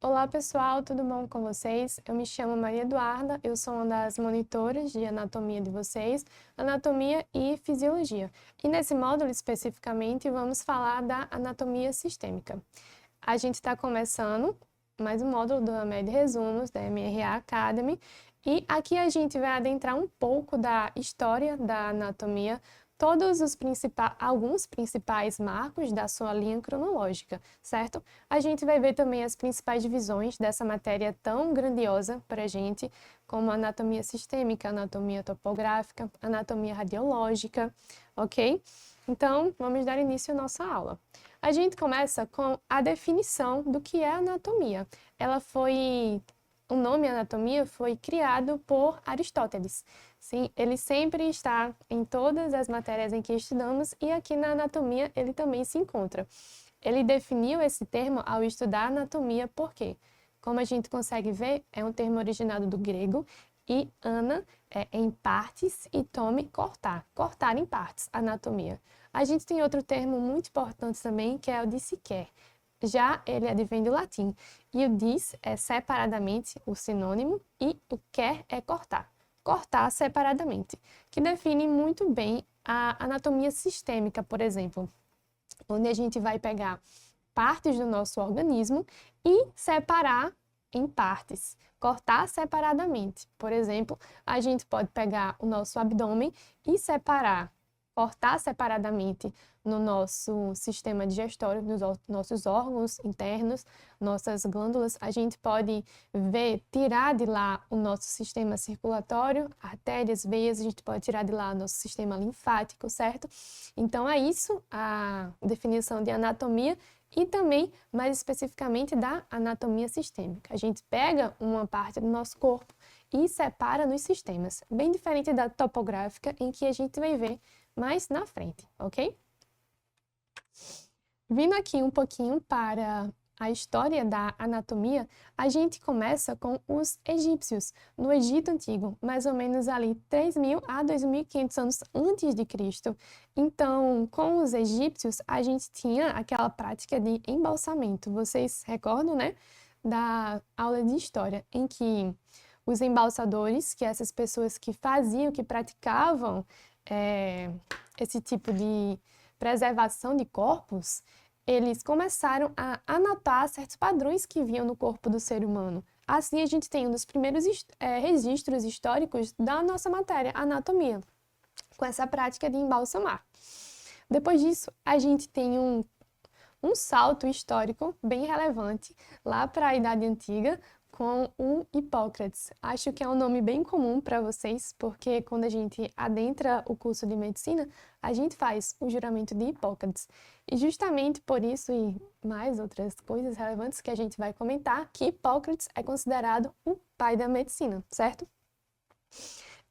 Olá pessoal, tudo bom com vocês? Eu me chamo Maria Eduarda, eu sou uma das monitoras de anatomia de vocês, anatomia e fisiologia. E nesse módulo especificamente vamos falar da anatomia sistêmica. A gente está começando mais um módulo do AMED Resumos, da MRA Academy, e aqui a gente vai adentrar um pouco da história da anatomia, alguns principais marcos da sua linha cronológica, certo? A gente vai ver também as principais divisões dessa matéria tão grandiosa para a gente, como anatomia sistêmica, anatomia topográfica, anatomia radiológica, ok? Então, vamos dar início à nossa aula. A gente começa com a definição do que é anatomia. O nome anatomia foi criado por Aristóteles. Sim, ele sempre está em todas as matérias em que estudamos e aqui na anatomia ele também se encontra. Ele definiu esse termo ao estudar anatomia porque, como a gente consegue ver, é um termo originado do grego e ana é em partes e tome cortar, cortar em partes, anatomia. A gente tem outro termo muito importante também que é o dissequer. Já ele advém do latim, e o dis é separadamente o sinônimo e o quer é cortar, cortar separadamente, que define muito bem a anatomia sistêmica, por exemplo, onde a gente vai pegar partes do nosso organismo e separar em partes, cortar separadamente. Por exemplo, a gente pode pegar o nosso abdômen e cortar separadamente no nosso sistema digestório, nos nossos órgãos internos, nossas glândulas. A gente pode tirar de lá o nosso sistema circulatório, artérias, veias, a gente pode tirar de lá o nosso sistema linfático, certo? Então, é isso a definição de anatomia e também, mais especificamente, da anatomia sistêmica. A gente pega uma parte do nosso corpo e separa nos sistemas, bem diferente da topográfica, em que a gente vai ver mais na frente, ok? Vindo aqui um pouquinho para a história da anatomia, a gente começa com os egípcios, no Egito Antigo, mais ou menos ali 3.000 a 2.500 anos antes de Cristo. Então, com os egípcios, a gente tinha aquela prática de embalsamento. Vocês recordam, né, da aula de história, em que os embalsadores, que essas pessoas que praticavam esse tipo de preservação de corpos, eles começaram a anotar certos padrões que viam no corpo do ser humano. Assim, a gente tem um dos primeiros registros históricos da nossa matéria, anatomia, com essa prática de embalsamar. Depois disso, a gente tem um salto histórico bem relevante lá para a Idade Antiga, com o Hipócrates. Acho que é um nome bem comum para vocês, porque quando a gente adentra o curso de medicina, a gente faz o juramento de Hipócrates. E justamente por isso e mais outras coisas relevantes que a gente vai comentar, que Hipócrates é considerado o pai da medicina, certo?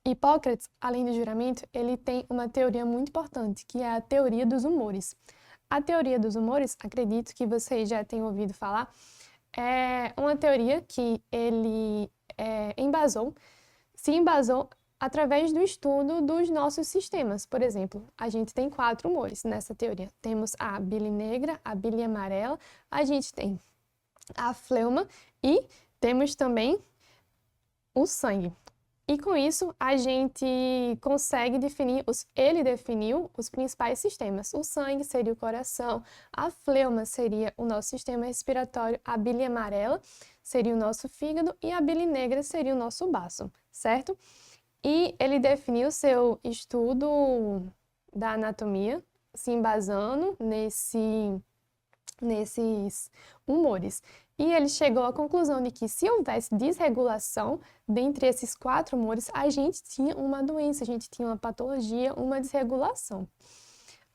Hipócrates, além do juramento, ele tem uma teoria muito importante, que é a teoria dos humores. A teoria dos humores, acredito que vocês já tenham ouvido falar, é uma teoria que ele se embasou através do estudo dos nossos sistemas. Por exemplo, a gente tem 4 humores nessa teoria. Temos a bile negra, a bile amarela, a gente tem a fleuma e temos também o sangue. E com isso, a gente consegue ele definiu os principais sistemas. O sangue seria o coração, a fleuma seria o nosso sistema respiratório, a bile amarela seria o nosso fígado e a bile negra seria o nosso baço, certo? E ele definiu seu estudo da anatomia, se embasando nesses humores. E ele chegou à conclusão de que se houvesse desregulação dentre esses 4 humores, a gente tinha uma doença, a gente tinha uma patologia, uma desregulação.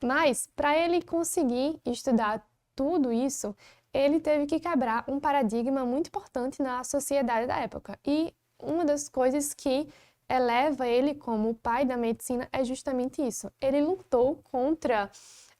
Mas, para ele conseguir estudar tudo isso, ele teve que quebrar um paradigma muito importante na sociedade da época. E uma das coisas que eleva ele como o pai da medicina é justamente isso. Ele lutou contra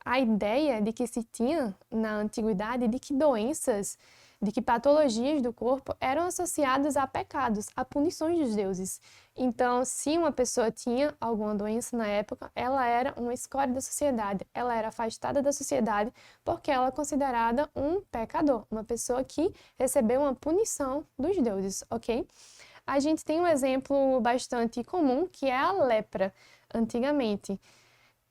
a ideia de que se tinha na antiguidade de que doenças de que patologias do corpo eram associadas a pecados, a punições dos deuses. Então, se uma pessoa tinha alguma doença na época, ela era uma escória da sociedade, ela era afastada da sociedade porque ela é considerada um pecador, uma pessoa que recebeu uma punição dos deuses, ok? A gente tem um exemplo bastante comum, que é a lepra, antigamente,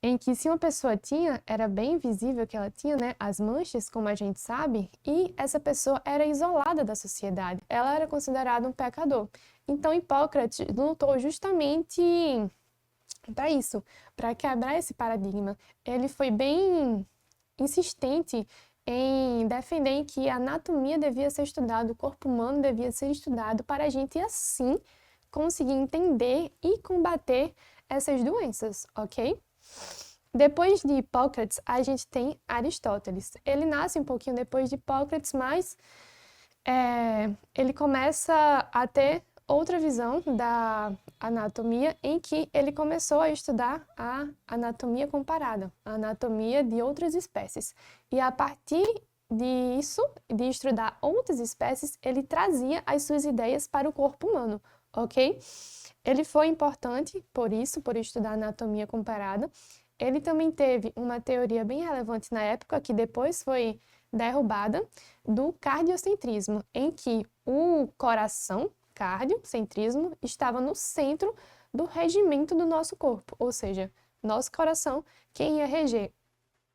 em que se uma pessoa tinha, era bem visível que ela tinha, né, as manchas, como a gente sabe, e essa pessoa era isolada da sociedade, ela era considerada um pecador. Então, Hipócrates lutou justamente para isso, para quebrar esse paradigma. Ele foi bem insistente em defender que a anatomia devia ser estudada, o corpo humano devia ser estudado para a gente, assim, conseguir entender e combater essas doenças, ok? Depois de Hipócrates, a gente tem Aristóteles. Ele nasce um pouquinho depois de Hipócrates, mas ele começa a ter outra visão da anatomia, em que ele começou a estudar a anatomia comparada, a anatomia de outras espécies. E a partir disso, de estudar outras espécies, ele trazia as suas ideias para o corpo humano, ok? Ele foi importante por isso, por estudar anatomia comparada. Ele também teve uma teoria bem relevante na época, que depois foi derrubada, do cardiocentrismo, em que o coração, cardiocentrismo, estava no centro do regimento do nosso corpo, ou seja, nosso coração, quem ia reger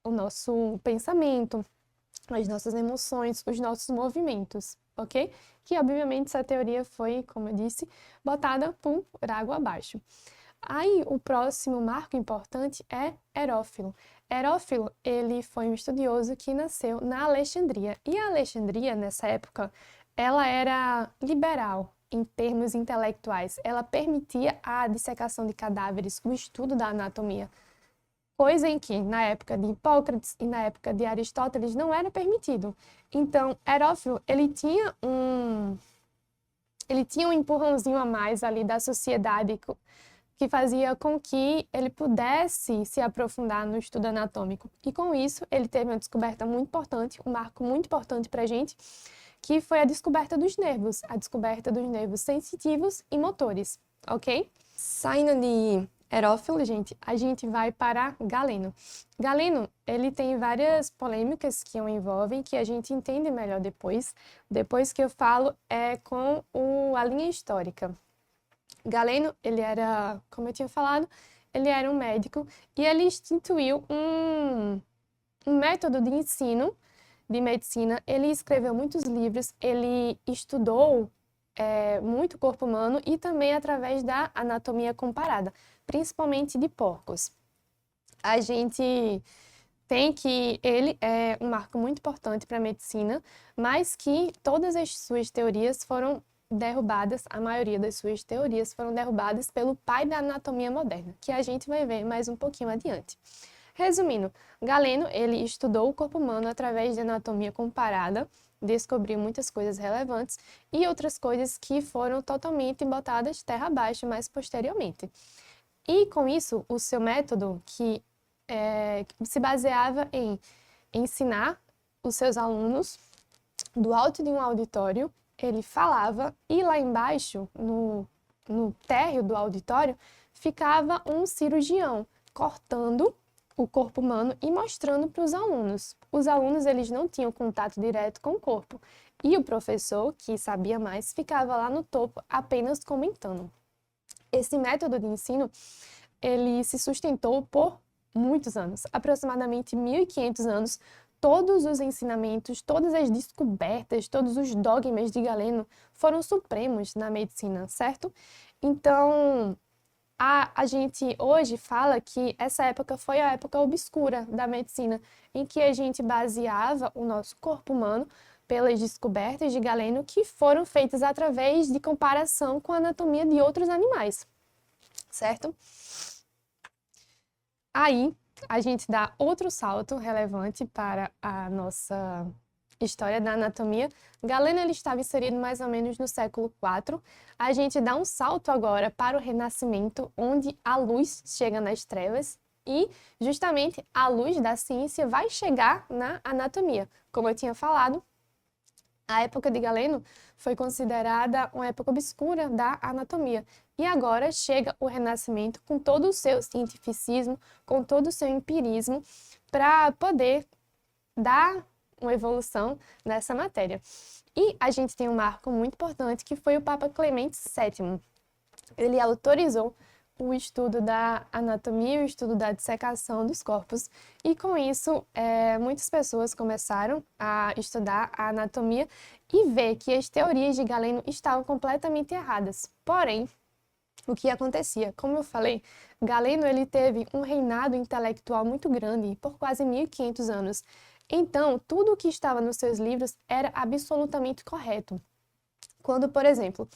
o nosso pensamento, as nossas emoções, os nossos movimentos, ok? Que, obviamente, essa teoria foi, como eu disse, botada por água abaixo. Aí, o próximo marco importante é Herófilo. Herófilo, ele foi um estudioso que nasceu na Alexandria. E a Alexandria, nessa época, ela era liberal em termos intelectuais. Ela permitia a dissecação de cadáveres, o estudo da anatomia. Coisa em que, na época de Hipócrates e na época de Aristóteles, não era permitido. Então, Herófilo, ele tinha um empurrãozinho a mais ali da sociedade, que fazia com que ele pudesse se aprofundar no estudo anatômico. E com isso, ele teve uma descoberta muito importante, um marco muito importante para a gente, que foi a descoberta dos nervos sensitivos e motores, ok? Saindo de Herófilo, gente, a gente vai para Galeno. Galeno, ele tem várias polêmicas que o envolvem, que a gente entende melhor depois. Depois que eu falo é com a linha histórica. Galeno, ele era, como eu tinha falado, ele era um médico e ele instituiu um método de ensino de medicina. Ele escreveu muitos livros, ele estudou muito o corpo humano e também através da anatomia comparada, principalmente de porcos. A gente tem que ele é um marco muito importante para a medicina, mas que todas as suas teorias foram derrubadas, a maioria das suas teorias foram derrubadas pelo pai da anatomia moderna, que a gente vai ver mais um pouquinho adiante. Resumindo, Galeno, ele estudou o corpo humano através de anatomia comparada, descobriu muitas coisas relevantes e outras coisas que foram totalmente botadas terra abaixo mais posteriormente. E com isso, o seu método, que se baseava em ensinar os seus alunos do alto de um auditório, ele falava, e lá embaixo, no térreo do auditório, ficava um cirurgião cortando o corpo humano e mostrando para os alunos. Os alunos, eles não tinham contato direto com o corpo. E o professor, que sabia mais, ficava lá no topo apenas comentando. Esse método de ensino, ele se sustentou por muitos anos, aproximadamente 1.500 anos. Todos os ensinamentos, todas as descobertas, todos os dogmas de Galeno foram supremos na medicina, certo? Então, a gente hoje fala que essa época foi a época obscura da medicina, em que a gente baseava o nosso corpo humano pelas descobertas de Galeno, que foram feitas através de comparação com a anatomia de outros animais, certo? Aí, a gente dá outro salto relevante para a nossa história da anatomia. Galeno, ele estava inserido mais ou menos no século IV. A gente dá um salto agora para o Renascimento, onde a luz chega nas trevas e, justamente, a luz da ciência vai chegar na anatomia. Como eu tinha falado, A época de Galeno foi considerada uma época obscura da anatomia. E agora chega o Renascimento com todo o seu cientificismo, com todo o seu empirismo, para poder dar uma evolução nessa matéria. E a gente tem um marco muito importante que foi o Papa Clemente VII. Ele autorizou o estudo da anatomia e o estudo da dissecação dos corpos. E com isso, muitas pessoas começaram a estudar a anatomia e ver que as teorias de Galeno estavam completamente erradas. Porém, o que acontecia? Como eu falei, Galeno ele teve um reinado intelectual muito grande, por quase 1500 anos. Então, tudo o que estava nos seus livros era absolutamente correto. Quando, por exemplo,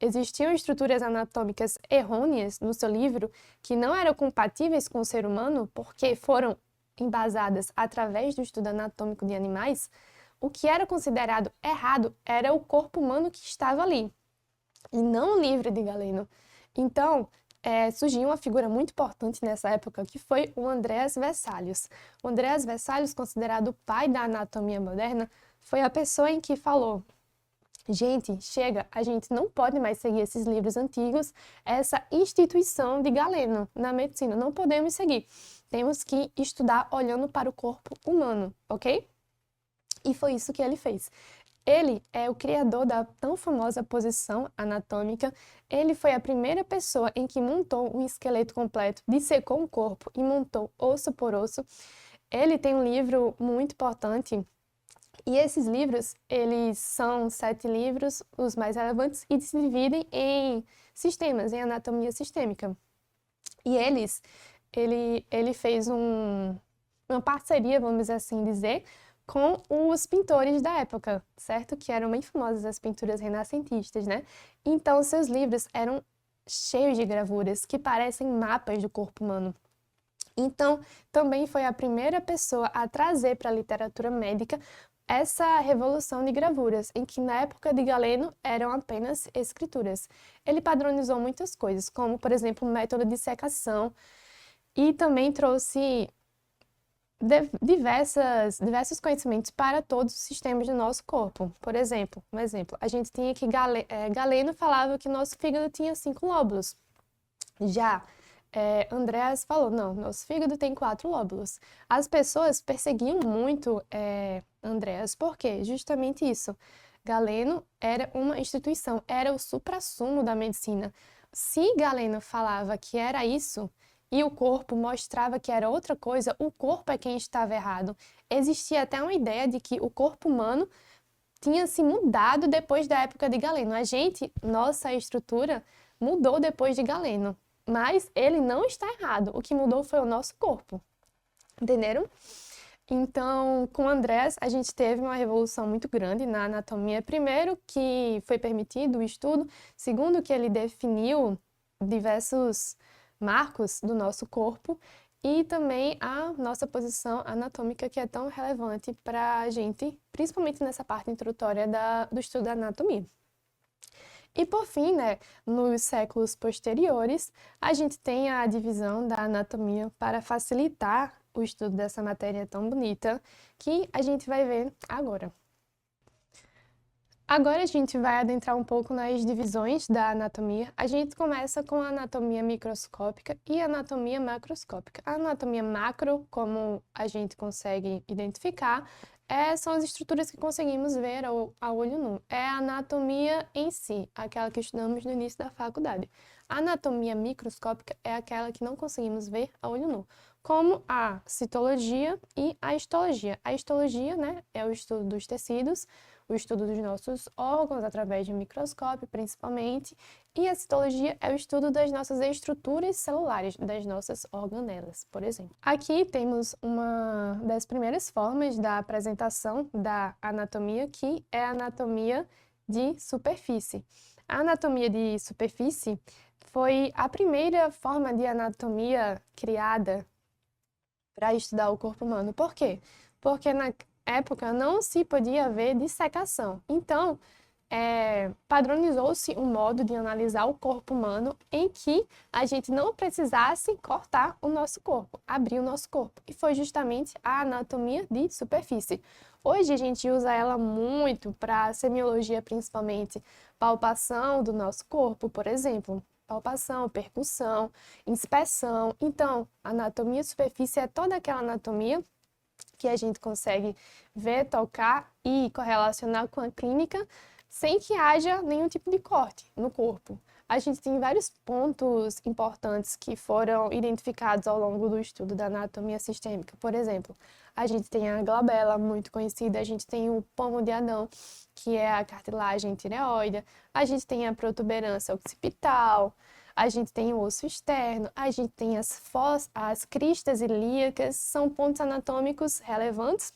existiam estruturas anatômicas errôneas no seu livro que não eram compatíveis com o ser humano porque foram embasadas através do estudo anatômico de animais, o que era considerado errado era o corpo humano que estava ali, e não o livro de Galeno. Então, surgiu uma figura muito importante nessa época, que foi o Andreas Vesalius. O Andreas Vesalius, considerado o pai da anatomia moderna, foi a pessoa em que falou: gente, chega, a gente não pode mais seguir esses livros antigos, essa instituição de Galeno na medicina, não podemos seguir. Temos que estudar olhando para o corpo humano, ok? E foi isso que ele fez. Ele é o criador da tão famosa posição anatômica. Ele foi a primeira pessoa em que montou um esqueleto completo, dissecou um corpo e montou osso por osso. Ele tem um livro muito importante, e esses livros, eles são 7 livros, os mais relevantes, e se dividem em sistemas, em anatomia sistêmica. E ele fez uma parceria, vamos assim dizer, com os pintores da época, certo? Que eram bem famosas as pinturas renascentistas, né? Então, seus livros eram cheios de gravuras que parecem mapas do corpo humano. Então, também foi a primeira pessoa a trazer para a literatura médica essa revolução de gravuras, em que na época de Galeno eram apenas escrituras. Ele padronizou muitas coisas, como, por exemplo, o método de dissecação, e também trouxe diversos conhecimentos para todos os sistemas do nosso corpo. Por exemplo, a gente tinha que Galeno falava que nosso fígado tinha 5 lóbulos. Já Andreas falou, não, nosso fígado tem 4 lóbulos. As pessoas perseguiam muito Andreas, por quê? Justamente isso. Galeno era uma instituição, era o suprassumo da medicina. Se Galeno falava que era isso, e o corpo mostrava que era outra coisa, o corpo é quem estava errado. Existia até uma ideia de que o corpo humano tinha se mudado depois da época de Galeno. Nossa estrutura mudou depois de Galeno. Mas ele não está errado. O que mudou foi o nosso corpo. Entenderam? Então, com Andrés, a gente teve uma revolução muito grande na anatomia. Primeiro, que foi permitido o estudo. Segundo, que ele definiu diversos marcos do nosso corpo. E também a nossa posição anatômica, que é tão relevante para a gente, principalmente nessa parte introdutória do estudo da anatomia. E por fim, né, nos séculos posteriores, a gente tem a divisão da anatomia para facilitar o estudo dessa matéria tão bonita que a gente vai ver agora. Agora a gente vai adentrar um pouco nas divisões da anatomia. A gente começa com a anatomia microscópica e a anatomia macroscópica. A anatomia macro, como a gente consegue identificar, são as estruturas que conseguimos ver a olho nu. É a anatomia em si, aquela que estudamos no início da faculdade. A anatomia microscópica é aquela que não conseguimos ver a olho nu, como a citologia e a histologia. A histologia, né, é o estudo dos tecidos, o estudo dos nossos órgãos através de microscópio, principalmente, e a citologia é o estudo das nossas estruturas celulares, das nossas organelas, por exemplo. Aqui temos uma das primeiras formas da apresentação da anatomia, que é a anatomia de superfície. A anatomia de superfície foi a primeira forma de anatomia criada para estudar o corpo humano. Por quê? Porque na época não se podia ver dissecação. Então, padronizou-se um modo de analisar o corpo humano em que a gente não precisasse cortar o nosso corpo, abrir o nosso corpo. E foi justamente a anatomia de superfície. Hoje a gente usa ela muito para semiologia, principalmente palpação do nosso corpo, por exemplo. Palpação, percussão, inspeção. Então, anatomia de superfície é toda aquela anatomia que a gente consegue ver, tocar e correlacionar com a clínica sem que haja nenhum tipo de corte no corpo. A gente tem vários pontos importantes que foram identificados ao longo do estudo da anatomia sistêmica. Por exemplo, a gente tem a glabela, muito conhecida, a gente tem o pomo de Adão, que é a cartilagem tireoide, a gente tem a protuberância occipital, a gente tem o osso externo, a gente tem as cristas ilíacas, são pontos anatômicos relevantes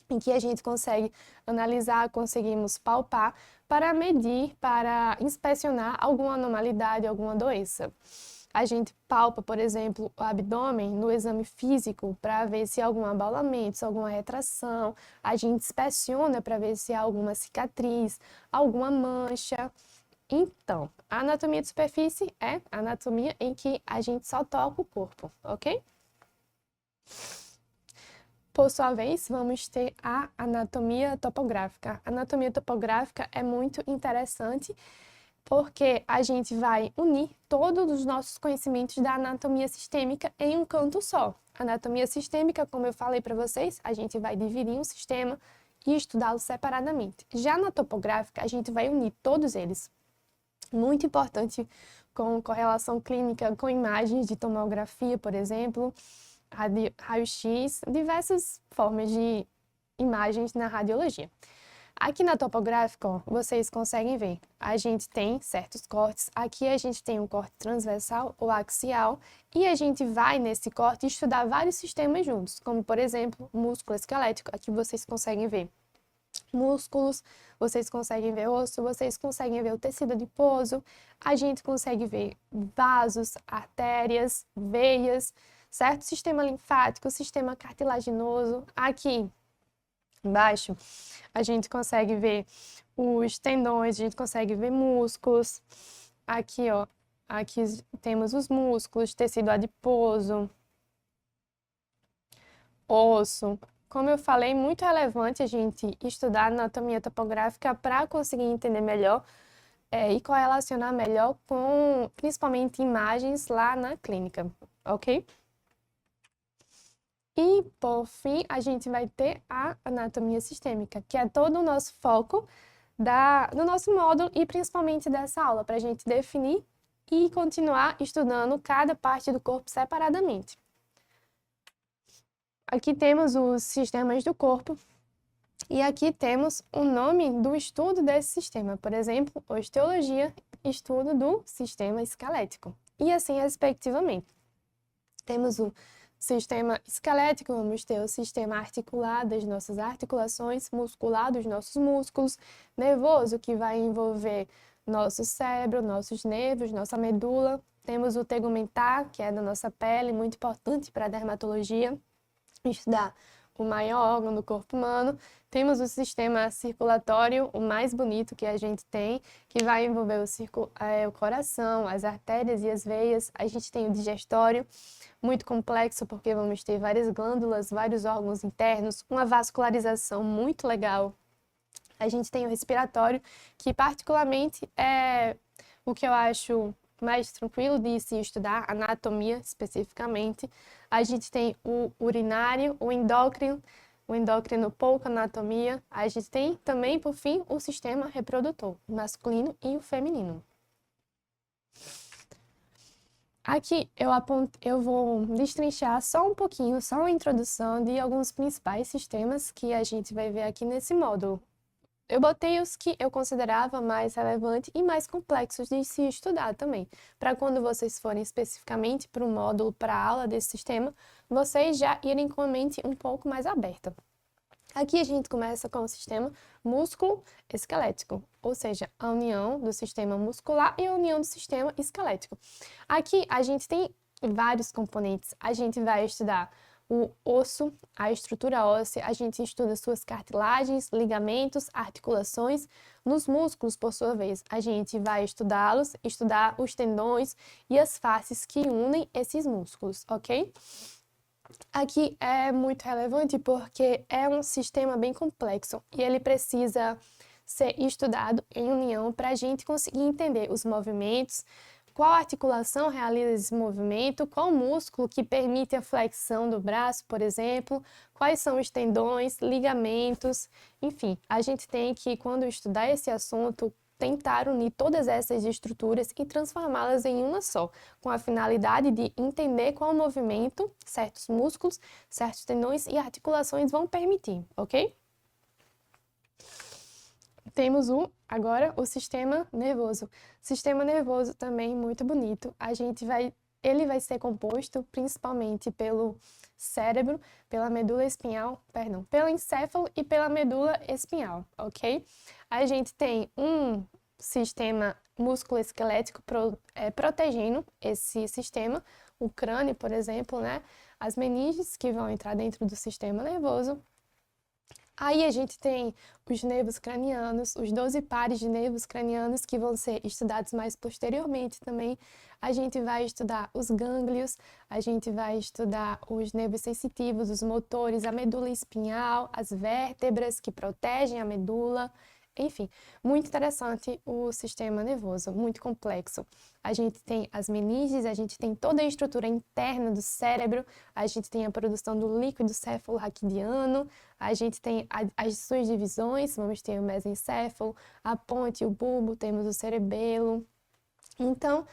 em que a gente consegue analisar, conseguimos palpar para medir, para inspecionar alguma anormalidade, alguma doença. A gente palpa, por exemplo, o abdômen no exame físico para ver se há algum abaulamento, se há alguma retração. A gente inspeciona para ver se há alguma cicatriz, alguma mancha. Então, a anatomia de superfície é a anatomia em que a gente só toca o corpo, ok? Por sua vez, vamos ter a anatomia topográfica. A anatomia topográfica é muito interessante porque a gente vai unir todos os nossos conhecimentos da anatomia sistêmica em um canto só. Anatomia sistêmica, como eu falei para vocês, a gente vai dividir um sistema e estudá-lo separadamente. Já na topográfica, a gente vai unir todos eles. Muito importante com correlação clínica, com imagens de tomografia, por exemplo, raio-x, diversas formas de imagens na radiologia. Aqui na topográfica, ó, vocês conseguem ver, a gente tem certos cortes, aqui a gente tem um corte transversal ou axial, e a gente vai nesse corte estudar vários sistemas juntos, como por exemplo, músculo esquelético, aqui vocês conseguem ver músculos, vocês conseguem ver osso, vocês conseguem ver o tecido adiposo, a gente consegue ver vasos, artérias, veias, certo? Sistema linfático, sistema cartilaginoso. Aqui embaixo, a gente consegue ver os tendões, a gente consegue ver músculos. Aqui, ó, aqui temos os músculos, tecido adiposo, osso. Como eu falei, muito relevante a gente estudar anatomia topográfica para conseguir entender melhor e correlacionar melhor com, principalmente, imagens lá na clínica, ok? E, por fim, a gente vai ter a anatomia sistêmica, que é todo o nosso foco do nosso módulo e principalmente dessa aula, para a gente definir e continuar estudando cada parte do corpo separadamente. Aqui temos os sistemas do corpo e aqui temos o nome do estudo desse sistema. Por exemplo, osteologia, estudo do sistema esquelético. E assim, respectivamente. Temos o sistema esquelético, vamos ter o sistema articular das nossas articulações, muscular dos nossos músculos, nervoso, que vai envolver nosso cérebro, nossos nervos, nossa medula. Temos o tegumentar, que é da nossa pele, muito importante para a dermatologia, estudar o maior órgão do corpo humano. Temos o sistema circulatório, o mais bonito que a gente tem, que vai envolver o coração, as artérias e as veias. A gente tem o digestório, muito complexo porque vamos ter várias glândulas, vários órgãos internos, uma vascularização muito legal. A gente tem o respiratório, que particularmente é o que eu acho mais tranquilo de se estudar, anatomia especificamente. A gente tem o urinário, o endócrino pouca anatomia. A gente tem também, por fim, o sistema reprodutor, o masculino e o feminino. Aqui eu vou destrinchar só um pouquinho, só uma introdução de alguns principais sistemas que a gente vai ver aqui nesse módulo. Eu botei os que eu considerava mais relevantes e mais complexos de se estudar também, para quando vocês forem especificamente para o módulo, para a aula desse sistema, vocês já irem com a mente um pouco mais aberta. Aqui a gente começa com o sistema músculo-esquelético, ou seja, a união do sistema muscular e a união do sistema esquelético. Aqui a gente tem vários componentes, a gente vai estudar o osso, a estrutura óssea, a gente estuda suas cartilagens, ligamentos, articulações. Nos músculos, por sua vez, a gente vai estudá-los, estudar os tendões e as faces que unem esses músculos, ok? Aqui é muito relevante porque é um sistema bem complexo e ele precisa ser estudado em união para a gente conseguir entender os movimentos, qual articulação realiza esse movimento, qual músculo que permite a flexão do braço, por exemplo, quais são os tendões, ligamentos, enfim, a gente tem que, quando estudar esse assunto, tentar unir todas essas estruturas e transformá-las em uma só, com a finalidade de entender qual movimento certos músculos, certos tendões e articulações vão permitir, ok? Temos agora o sistema nervoso. Sistema nervoso também muito bonito. Ele vai ser composto principalmente pelo cérebro, pela medula espinhal, perdão, pelo encéfalo e pela medula espinhal, ok? A gente tem um sistema musculoesquelético protegendo esse sistema, o crânio, por exemplo, né? As meninges que vão entrar dentro do sistema nervoso. Aí a gente tem os nervos cranianos, os 12 pares de nervos cranianos que vão ser estudados mais posteriormente também. A gente vai estudar os gânglios, a gente vai estudar os nervos sensitivos, os motores, a medula espinhal, as vértebras que protegem a medula. Enfim, muito interessante o sistema nervoso, muito complexo. A gente tem as meninges, a gente tem toda a estrutura interna do cérebro, a gente tem a produção do líquido cefalorraquidiano, a gente tem as suas divisões, vamos ter o mesencéfalo, a ponte, o bulbo, temos o cerebelo. Então,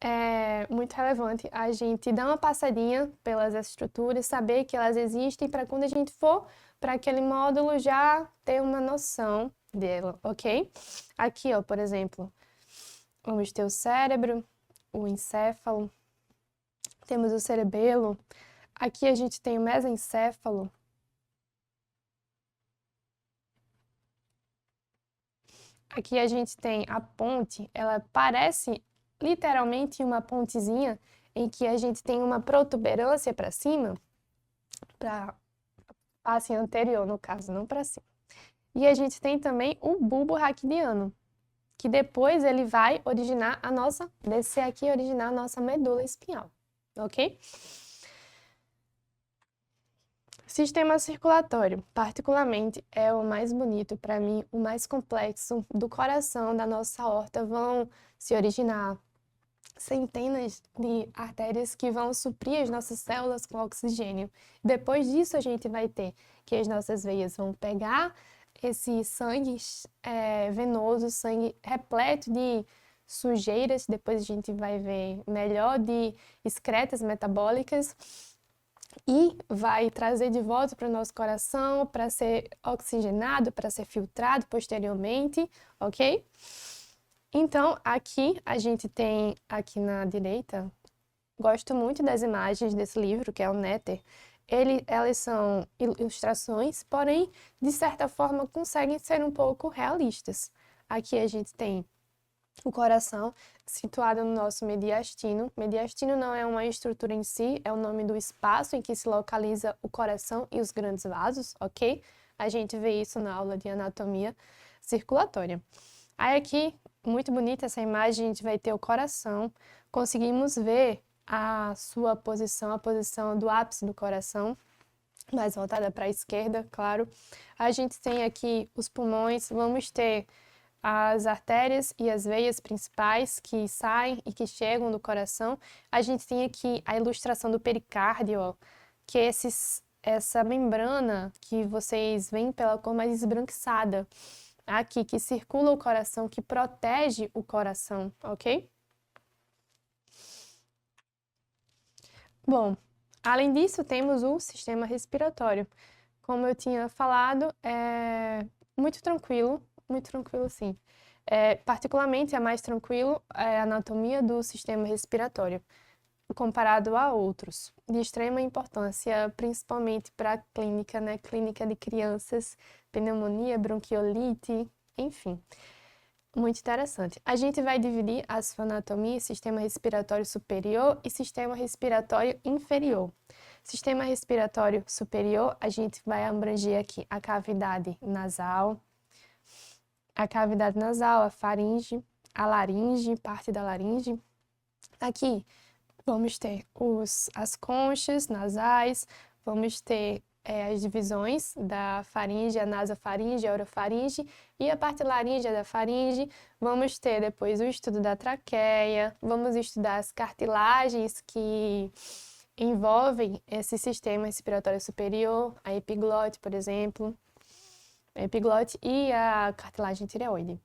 é muito relevante a gente dar uma passadinha pelas estruturas, saber que elas existem para quando a gente for para aquele módulo já ter uma noção dela, ok? Aqui, ó, por exemplo, vamos ter o cérebro, o encéfalo, temos o cerebelo, aqui a gente tem o mesencéfalo, aqui a gente tem a ponte, ela parece literalmente uma pontezinha em que a gente tem uma protuberância para cima, para face anterior, no caso, não para cima. E a gente tem também o bulbo raquidiano, que depois ele vai descer aqui e originar a nossa medula espinhal, ok? Sistema circulatório, particularmente, é o mais bonito para mim, o mais complexo. Do coração, da nossa aorta, vão se originar centenas de artérias que vão suprir as nossas células com oxigênio. Depois disso, a gente vai ter que as nossas veias vão pegar esse sangue venoso, sangue repleto de sujeiras, depois a gente vai ver melhor de excretas metabólicas e vai trazer de volta para o nosso coração para ser oxigenado, para ser filtrado posteriormente, ok? Então, aqui a gente tem, aqui na direita, gosto muito das imagens desse livro, que é o Néter. Elas são ilustrações, porém, de certa forma, conseguem ser um pouco realistas. Aqui a gente tem o coração situado no nosso mediastino. Mediastino não é uma estrutura em si, é o nome do espaço em que se localiza o coração e os grandes vasos, ok? A gente vê isso na aula de anatomia circulatória. Aí aqui, muito bonita essa imagem, a gente vai ter o coração. Conseguimos ver a sua posição, a posição do ápice do coração, mais voltada para a esquerda, claro. A gente tem aqui os pulmões, vamos ter as artérias e as veias principais que saem e que chegam do coração. A gente tem aqui a ilustração do pericárdio, ó, que é essa membrana que vocês veem pela cor mais esbranquiçada aqui, que circula o coração, que protege o coração, ok? Bom, além disso, temos o sistema respiratório. Como eu tinha falado, é muito tranquilo sim. Particularmente é mais tranquilo a anatomia do sistema respiratório, comparado a outros, de extrema importância, principalmente para a clínica, né? Clínica de crianças, pneumonia, bronquiolite, enfim. Muito interessante. A gente vai dividir a sua anatomia em sistema respiratório superior e sistema respiratório inferior. Sistema respiratório superior, a gente vai abranger aqui a cavidade nasal, a faringe, a laringe, parte da laringe. Aqui, Vamos ter as conchas nasais, vamos ter as divisões da faringe, a nasofaringe, a orofaringe e a parte laríngea da faringe. Vamos ter depois o estudo da traqueia, vamos estudar as cartilagens que envolvem esse sistema respiratório superior, a epiglote, por exemplo, a epiglote e a cartilagem tireoide.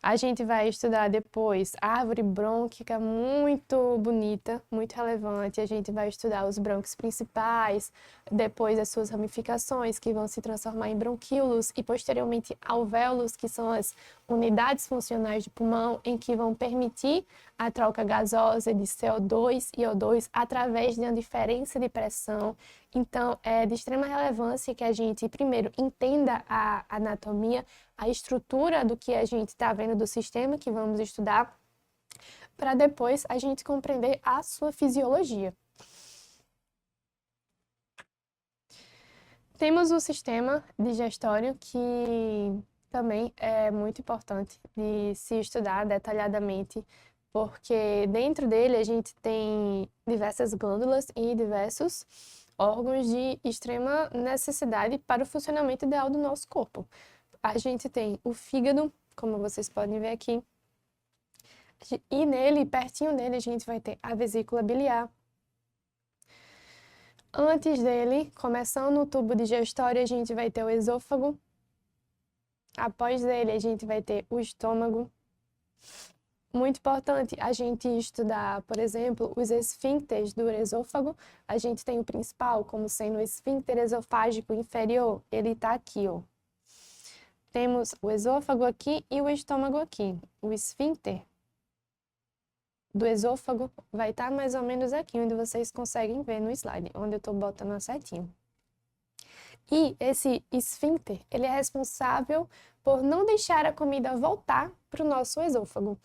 A gente vai estudar depois a árvore brônquica, muito bonita, muito relevante. A gente vai estudar os brônquios principais, depois as suas ramificações, que vão se transformar em bronquíolos, e posteriormente alvéolos, que são as unidades funcionais do pulmão, em que vão permitir a troca gasosa de CO2 e O2 através de uma diferença de pressão. Então, é de extrema relevância que a gente, primeiro, entenda a anatomia, a estrutura do que a gente está vendo do sistema que vamos estudar, para depois a gente compreender a sua fisiologia. Temos o sistema digestório, que também é muito importante de se estudar detalhadamente, porque dentro dele a gente tem diversas glândulas e diversos órgãos de extrema necessidade para o funcionamento ideal do nosso corpo. A gente tem o fígado, como vocês podem ver aqui, e nele, pertinho dele, a gente vai ter a vesícula biliar. Antes dele, começando o tubo digestório, a gente vai ter o esôfago. Após ele, a gente vai ter o estômago. Muito importante a gente estudar, por exemplo, os esfíncteres do esôfago. A gente tem o principal como sendo o esfíncter esofágico inferior. Ele está aqui, ó. Temos o esôfago aqui e o estômago aqui. O esfíncter do esôfago vai estar mais ou menos aqui, onde vocês conseguem ver no slide, onde eu estou botando a setinha. E esse esfíncter, ele é responsável por não deixar a comida voltar para o nosso esôfago,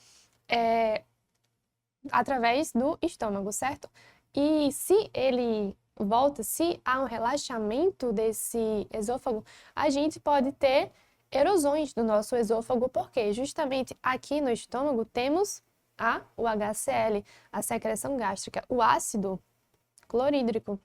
através do estômago, certo? E se ele volta, se há um relaxamento desse esôfago, a gente pode ter erosões do nosso esôfago, porque justamente aqui no estômago temos o HCl, a secreção gástrica, o ácido clorídrico.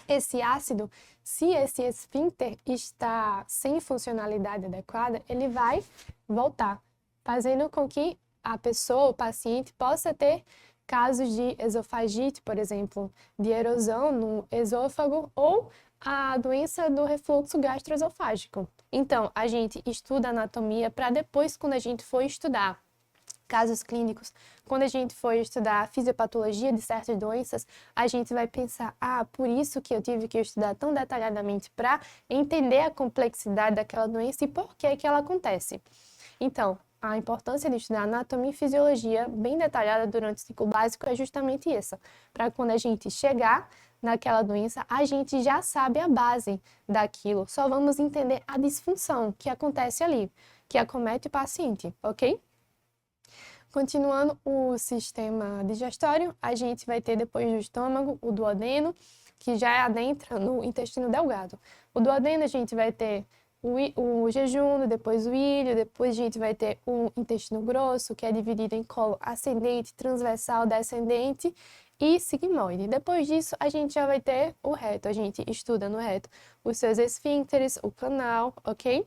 Esse ácido, se esse esfíncter está sem funcionalidade adequada, ele vai voltar, fazendo com que a pessoa, o paciente, possa ter casos de esofagite, por exemplo, de erosão no esôfago, ou a doença do refluxo gastroesofágico. Então, a gente estuda anatomia para depois, quando a gente for estudar casos clínicos, quando a gente for estudar a fisiopatologia de certas doenças, a gente vai pensar, por isso que eu tive que estudar tão detalhadamente para entender a complexidade daquela doença e por que que ela acontece. Então, a importância de estudar anatomia e fisiologia bem detalhada durante o ciclo básico é justamente essa, para quando a gente chegar naquela doença, a gente já sabe a base daquilo, só vamos entender a disfunção que acontece ali, que acomete o paciente, ok? Continuando o sistema digestório, a gente vai ter depois do estômago o duodeno, que já adentra no intestino delgado. O duodeno a gente vai ter o jejum, depois o ilho, depois a gente vai ter o intestino grosso, que é dividido em colo ascendente, transversal, descendente e sigmoide. Depois disso, a gente já vai ter o reto. A gente estuda no reto os seus esfíncteres, o canal, ok?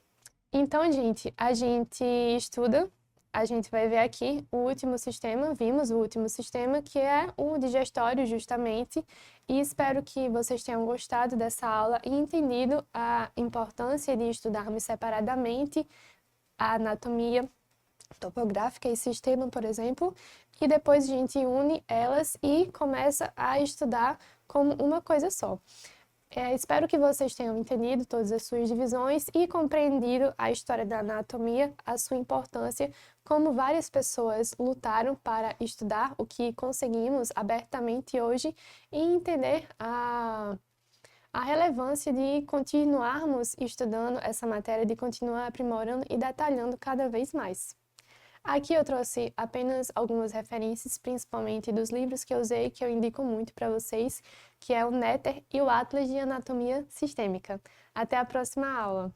Então, gente, a gente estuda, a gente vai ver aqui o último sistema, vimos o último sistema, que é o digestório, justamente, e espero que vocês tenham gostado dessa aula e entendido a importância de estudarmos separadamente a anatomia topográfica e sistema, por exemplo, e depois a gente une elas e começa a estudar como uma coisa só. Espero que vocês tenham entendido todas as suas divisões e compreendido a história da anatomia, a sua importância, como várias pessoas lutaram para estudar o que conseguimos abertamente hoje e entender a relevância de continuarmos estudando essa matéria, de continuar aprimorando e detalhando cada vez mais. Aqui eu trouxe apenas algumas referências, principalmente dos livros que eu usei, que eu indico muito para vocês, que é o Netter e o Atlas de Anatomia Sistêmica. Até a próxima aula!